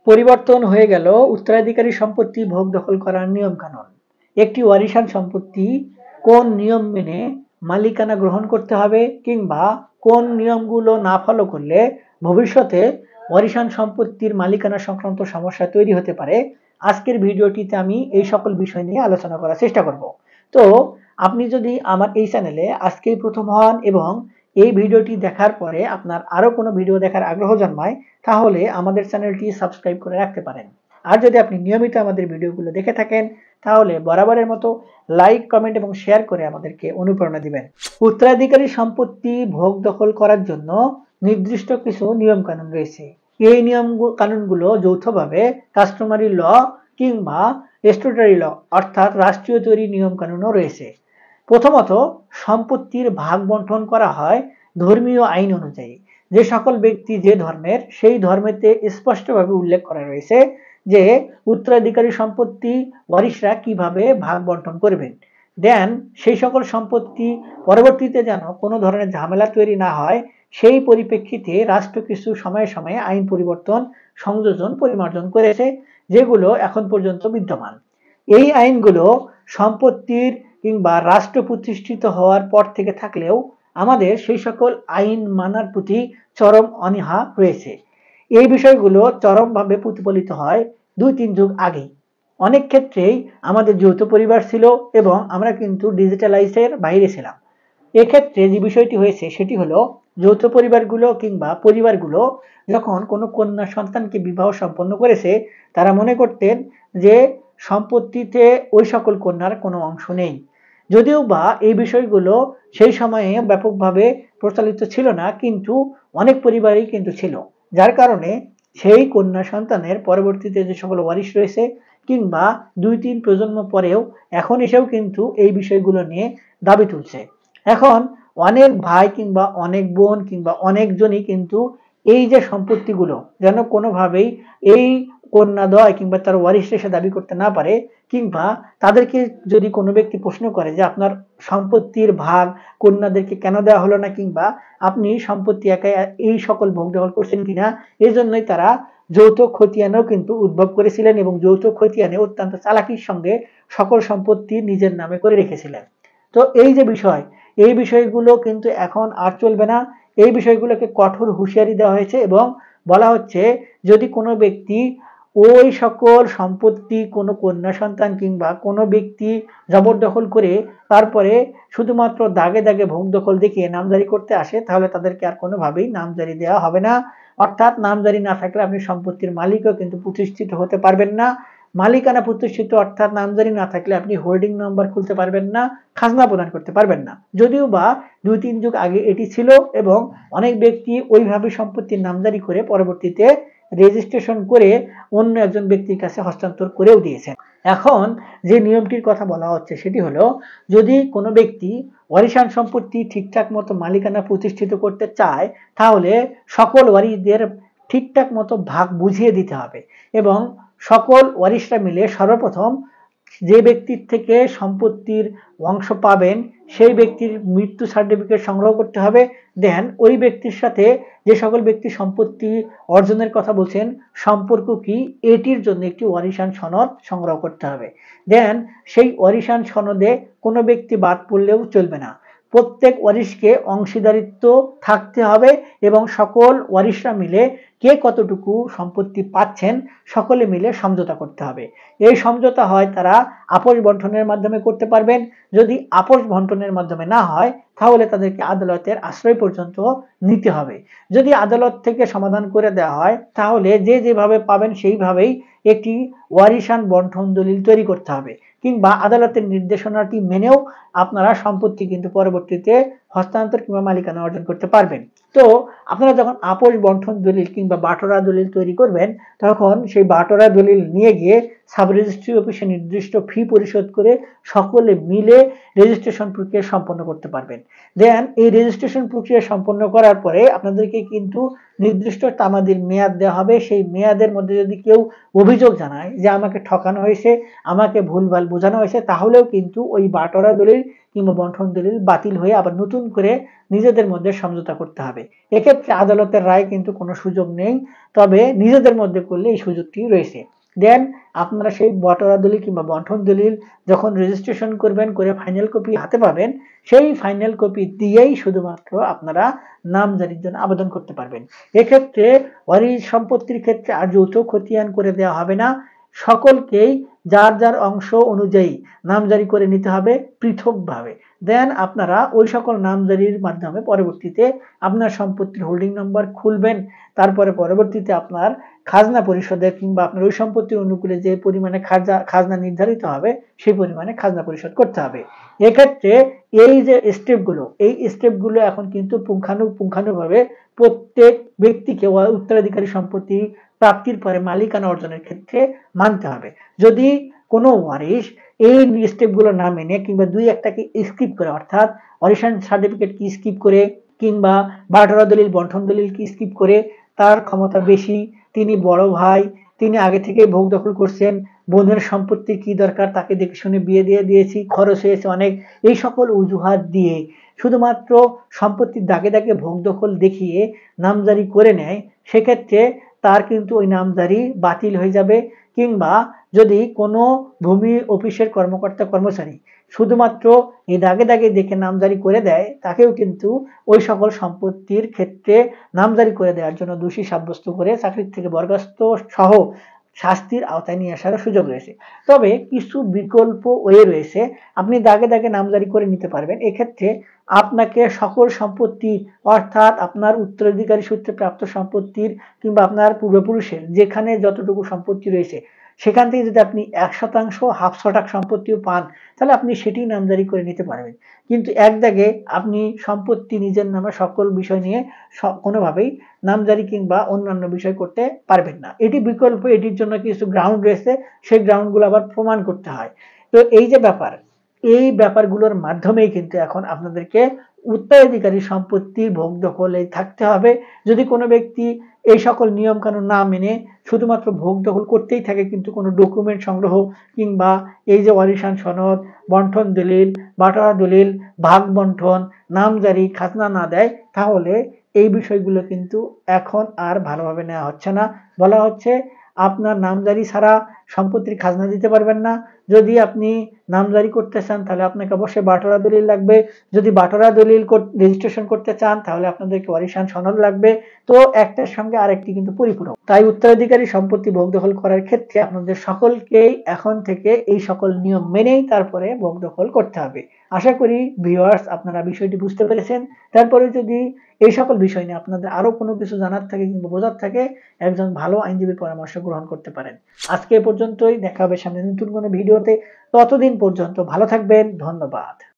পরিবর্তন হয়ে গেল উত্তরাধিকারী সম্পত্তি ভোগ দখল করার নিয়ম কানুন। একটি ওয়ারিশান সম্পত্তি কোন নিয়ম মেনে মালিকানা গ্রহণ করতে হবে কিংবা কোন নিয়মগুলো না ফলো করলে ভবিষ্যতে ওয়ারিশান সম্পত্তির মালিকানা সংক্রান্ত সমস্যা তৈরি হতে পারে, আজকের ভিডিওটিতে আমি এই সকল বিষয় নিয়ে আলোচনা করার চেষ্টা করব। তো আপনি যদি আমার এই চ্যানেলে আজকেই প্রথম হন এবং এই ভিডিওটি দেখার পরে আপনার আরো কোনো ভিডিও দেখার আগ্রহ জন্মায়, তাহলে আমাদের চ্যানেলটি সাবস্ক্রাইব করে রাখতে পারেন। আর যদি আপনি নিয়মিত আমাদের ভিডিওগুলো দেখে থাকেন, তাহলে বরাবরের মতো লাইক, কমেন্ট এবং শেয়ার করে আমাদেরকে অনুপ্রেরণা দিবেন। উত্তরাধিকারী সম্পত্তি ভোগ দখল করার জন্য নির্দিষ্ট কিছু নিয়ম কানুন রয়েছে। এই নিয়ম কানুনগুলো যৌথভাবে কাস্টমারি ল কিংবা স্ট্যাটুটরি ল অর্থাৎ রাষ্ট্রীয় তৈরি নিয়ম কানুনও রয়েছে। প্রথমত, সম্পত্তির ভাগ বণ্টন করা হয় ধর্মীয় আইন অনুযায়ী। যে সকল ব্যক্তি যে ধর্মের, সেই ধর্মেতে স্পষ্টভাবে উল্লেখ করা রয়েছে যে উত্তরাধিকারী সম্পত্তি ওয়ারিশরা কিভাবে ভাগ বণ্টন করবেন। দেন সেই সকল সম্পত্তি পরবর্তীতে যেন কোনো ধরনের ঝামেলা তৈরি না হয়, সেই পরিপ্রেক্ষিতে রাষ্ট্র কিছু সময়ে সময়ে আইন পরিবর্তন, সংযোজন, পরিমার্জন করেছে, যেগুলো এখন পর্যন্ত বিদ্যমান। এই আইনগুলো সম্পত্তির কিংবা রাষ্ট্র প্রতিষ্ঠিত হওয়ার পর থেকে থাকলেও আমাদের সেই সকল আইন মানার প্রতি চরম অনীহা রয়েছে। এই বিষয়গুলো চরমভাবে প্রতিফলিত হয় 2-3 যুগ আগেই। অনেক ক্ষেত্রেই আমাদের যৌথ পরিবার ছিল এবং আমরা কিন্তু ডিজিটালাইজের বাইরে ছিলাম। এক্ষেত্রে যে বিষয়টি হয়েছে সেটি হলো, যৌথ পরিবারগুলো কিংবা পরিবারগুলো যখন কোনো কন্যা সন্তানকে বিবাহ সম্পন্ন করেছে, তারা মনে করতেন যে সম্পত্তিতে ওই সকল কন্যার কোনো অংশ নেই। যদিও বা এই বিষয়গুলো সেই সময়ে ব্যাপকভাবে প্রচলিত ছিল না, কিন্তু অনেক পরিবারই কিন্তু ছিল, যার কারণে সেই কন্যা সন্তানের পরবর্তীতে যে সকল ওয়ারিশ রয়েছে কিংবা 2-3 প্রজন্ম পরেও এখন এসেও কিন্তু এই বিষয়গুলো নিয়ে দাবি তুলছে। এখন অনেক ভাই কিংবা অনেক বোন কিংবা অনেকজনই কিন্তু এই যে সম্পত্তিগুলো যেন কোনোভাবেই এই কন্যাদ্বয় কিংবা তার ওয়ারিশ এসে দাবি করতে না পারে, কিংবা তাদেরকে যদি কোনো ব্যক্তি প্রশ্ন করে যে আপনার সম্পত্তির ভাগ কন্যাদেরকে কেন দেওয়া হলো না, কিংবা আপনি সম্পত্তি একাই এই সকল ভোগ দখল করছেন কিনা, এই জন্যই তারা যৌথ খতিয়ানও কিন্তু উদ্ভব করেছিলেন এবং যৌথ খতিয়ানে অত্যন্ত চালাকির সঙ্গে সকল সম্পত্তি নিজের নামে করে রেখেছিলেন। তো এই যে বিষয়, এই বিষয়গুলো কিন্তু এখন আর চলবে না। এই বিষয়গুলোকে কঠোর হুঁশিয়ারি দেওয়া হয়েছে এবং বলা হচ্ছে যদি কোনো ব্যক্তি ওই সকল সম্পত্তি কোনো কন্যা সন্তান কিংবা কোনো ব্যক্তি জবরদখল করে তারপরে শুধুমাত্র দাগে দাগে ভোগ দখল দেখিয়ে নামজারি করতে আসে, তাহলে তাদেরকে আর কোনোভাবেই নামজারি দেওয়া হবে না। অর্থাৎ নামজারি না থাকলে আপনি সম্পত্তির মালিকও কিন্তু প্রতিষ্ঠিত হতে পারবেন না। মালিকানা প্রতিষ্ঠিত অর্থাৎ নামজারি না থাকলে আপনি হোল্ডিং নাম্বার খুলতে পারবেন না, খাজনা প্রদান করতে পারবেন না। যদিও বা 2-3 যুগ আগে এটি ছিল এবং অনেক ব্যক্তি ওইভাবে সম্পত্তির নামজারি করে পরবর্তীতে রেজিস্ট্রেশন করে অন্য একজন ব্যক্তির কাছে হস্তান্তর করেও দিয়েছেন। এখন যে নিয়মটির কথা বলা হচ্ছে সেটি হলো, যদি কোনো ব্যক্তি ওয়ারিশান সম্পত্তি ঠিকঠাক মতো মালিকানা প্রতিষ্ঠিত করতে চায়, তাহলে সকল ওয়ারিশদের ঠিকঠাক মতো ভাগ বুঝিয়ে দিতে হবে এবং সকল ওয়ারিশরা মিলে সর্বপ্রথম যে ব্যক্তির থেকে সম্পত্তির অংশ পাবেন সেই ব্যক্তির মৃত্যু সার্টিফিকেট সংগ্রহ করতে হবে। দেন ওই ব্যক্তির সাথে যে সকল ব্যক্তি সম্পত্তি অর্জনের কথা বলছেন সম্পর্ক কি, এটির জন্য একটি ওয়ারিশান সনদ সংগ্রহ করতে হবে। দেন সেই ওয়ারিশান সনদে কোনো ব্যক্তি বাদ পড়লেও চলবে না, প্রত্যেক ওয়ারিশকে অংশীদারিত্ব থাকতে হবে এবং সকল ওয়ারিশরা মিলে কে কতটুকু সম্পত্তি পাচ্ছেন সকলে মিলে সমঝোতা করতে হবে। এই সমঝোতা হয় তারা আপোষ বণ্টনের মাধ্যমে করতে পারবেন। যদি আপোষ বণ্টনের মাধ্যমে না হয়, তাহলে তাদেরকে আদালতের আশ্রয় পর্যন্ত নিতে হবে। যদি আদালত থেকে সমাধান করে দেওয়া হয়, তাহলে যে যেভাবে পাবেন সেইভাবেই একটি ওয়ারিশান বণ্টন দলিল তৈরি করতে হবে, কিংবা আদালতের নির্দেশনাটি মেনেও আপনারা সম্পত্তি কিন্তু পরবর্তীতে হস্তান্তর কিংবা মালিকানা অর্জন করতে পারবেন। তো আপনারা যখন আপোষ বণ্টন দলিল কিংবা বাটোয়ারা দলিল তৈরি করবেন, তখন সেই বাটোয়ারা দলিল নিয়ে গিয়ে সাব রেজিস্ট্রি অফিসে নির্দিষ্ট ফি পরিশোধ করে সকলে মিলে রেজিস্ট্রেশন প্রক্রিয়া সম্পন্ন করতে পারবেন। দেন এই রেজিস্ট্রেশন প্রক্রিয়া সম্পন্ন করার পরে আপনাদেরকে কিন্তু নির্দিষ্ট তামাদির মেয়াদ দেওয়া হবে। সেই মেয়াদের মধ্যে যদি কেউ অভিযোগ জানায় যে আমাকে ঠকানো হয়েছে, আমাকে ভুলভাল বোঝানো হয়েছে, তাহলেও কিন্তু ওই বাটোয়ারা দলিল কিংবা বন্টন দলিল বাতিল হয়ে আবার নতুন করে নিজেদের মধ্যে সমঝোতা করতে হবে। এক্ষেত্রে আদালতের রায় কিন্তু কোনো সুযোগ নেই, তবে নিজেদের মধ্যে করলে এই সুযোগটি রয়েছে। দেন আপনারা সেই বাটোয়ারা দলিল কিংবা বন্টন দলিল যখন রেজিস্ট্রেশন করবেন, করে ফাইনাল কপি হাতে পাবেন, সেই ফাইনাল কপি দিয়েই শুধুমাত্র আপনারা নামজারির জন্য আবেদন করতে পারবেন। এক্ষেত্রে ওয়ারিশ সম্পত্তির ক্ষেত্রে আর যৌথ খতিয়ান করে দেওয়া হবে না, সকলকেই যার যার অংশ অনুযায়ী নামজারি করে নিতে হবে পৃথকভাবে। দেন আপনারা ওই সকল নামজারির মাধ্যমে পরবর্তীতে আপনার সম্পত্তির হোল্ডিং নম্বর খুলবেন। তারপরে পরবর্তীতে আপনার খাজনা পরিশোধের কিংবা আপনার ওই সম্পত্তির অনুকূলে যে পরিমাণে খাজনা নির্ধারিত হবে সেই পরিমাণে খাজনা পরিশোধ করতে হবে। এক্ষেত্রে এই যে স্টেপগুলো, এই স্টেপগুলো এখন কিন্তু পুঙ্খানুপুঙ্খানুভাবে প্রত্যেক ব্যক্তিকে উত্তরাধিকারী সম্পত্তি প্রাপ্তির পরে মালিকানা অর্জনের ক্ষেত্রে মানতে হবে। যদি কোনো ওয়ারিশ এই স্টেপগুলো না মেনে কিংবা দুই একটাকে স্কিপ করে, অর্থাৎ ওয়ারিশান সার্টিফিকেট কি স্কিপ করে কিংবা বাটোয়ারা দলিল বন্টন দলিল কি স্কিপ করে, তার ক্ষমতা বেশি, তিনি বড় ভাই, তিনি আগে থেকে ভোগ দখল করছেন, বোনের সম্পত্তি কি দরকার, তাকে দেখে শুনে বিয়ে দিয়ে দিয়েছি, খরচ হয়েছে অনেক, এই সকল অজুহাত দিয়ে শুধুমাত্র সম্পত্তির দাগে দাগে ভোগ দখল দেখিয়ে নামজারি করে নেয়, সেক্ষেত্রে তার কিন্তু ওই নামজারি বাতিল হয়ে যাবে। কিংবা যদি কোনো ভূমি অফিসের কর্মকর্তা কর্মচারী শুধুমাত্র এই দাগে দাগে দেখে নামজারি করে দেয়, তাকেও কিন্তু ওই সকল সম্পত্তির ক্ষেত্রে নামজারি করে দেওয়ার জন্য দোষী সাব্যস্ত করে চাকরির থেকে বরখাস্ত সহ শাস্তির আওতায় নিয়ে আসার সুযোগ রয়েছে। তবে কিছু বিকল্প ওয়ে রয়েছে, আপনি দাগে দাগে নামজারি করে নিতে পারবেন। এক্ষেত্রে আপনাকে সকল সম্পত্তি, অর্থাৎ আপনার উত্তরাধিকারী সূত্রে প্রাপ্ত সম্পত্তির কিংবা আপনার পূর্বপুরুষের যেখানে যতটুকু সম্পত্তি রয়েছে সেখান থেকে যদি আপনি 1% হাফ শতাংশ সম্পত্তিও পান, তাহলে আপনি সেটি নামজারি করে নিতে পারবেন। কিন্তু এক দাগে আপনি সম্পত্তি নিজের নামে সকল বিষয় নিয়ে কোনোভাবেই নামজারি কিংবা অন্যান্য বিষয় করতে পারবেন না। এটি বিকল্প, এটির জন্য কিছু গ্রাউন্ড রয়েছে, সেই গ্রাউন্ডগুলো আবার প্রমাণ করতে হয়। তো এই যে ব্যাপার, এই ব্যাপারগুলোর মাধ্যমেই কিন্তু এখন আপনাদেরকে উত্তরাধিকারী সম্পত্তির ভোগ দখলে থাকতে হবে। যদি কোনো ব্যক্তি এই সকল নিয়ম কানুন না মেনে শুধুমাত্র ভোগ দখল করতেই থাকে, কিন্তু কোনো ডকুমেন্ট সংগ্রহ কিংবা এই যে ওয়ারিশান সনদ, বন্টন দলিল, বাটোয়ারা দলিল, ভাগ বন্টন, নামজারি, খাজনা না দেয়, তাহলে এই বিষয়গুলো কিন্তু এখন আর ভালোভাবে নেওয়া হচ্ছে না। বলা হচ্ছে আপনার নামজারি ছাড়া সম্পত্তির খাজনা দিতে পারবেন না। যদি আপনি নামজারি করতে চান তাহলে আপনাকে অবশ্যই বাটোয়ারা দলিল লাগবে। যদি বাটোয়ারা দলিল রেজিস্ট্রেশন করতে চান তাহলে আপনাদেরকে ওয়ারিশান সনদ লাগবে। তো একটার সঙ্গে আরেকটি কিন্তু পরিপূরক। তাই উত্তরাধিকারী সম্পত্তি ভোগ দখল করার ক্ষেত্রে আপনাদের সকলকেই এখন থেকে এই সকল নিয়ম মেনেই তারপরে ভোগ দখল করতে হবে। আশা করি ভিউয়ার্স আপনারা বিষয়টি বুঝতে পেরেছেন। তারপরে যদি এই সকল বিষয় নিয়ে আপনাদের আরো কোনো কিছু জানার থাকে কিংবা বোঝার থাকে, একজন ভালো আইনজীবীর পরামর্শ গ্রহণ করতে পারেন। আজকে এ পর্যন্তই, দেখা হবে সামনে নতুন কোনো ভিডিওতে। ততদিন পর্যন্ত ভালো থাকবেন, ধন্যবাদ।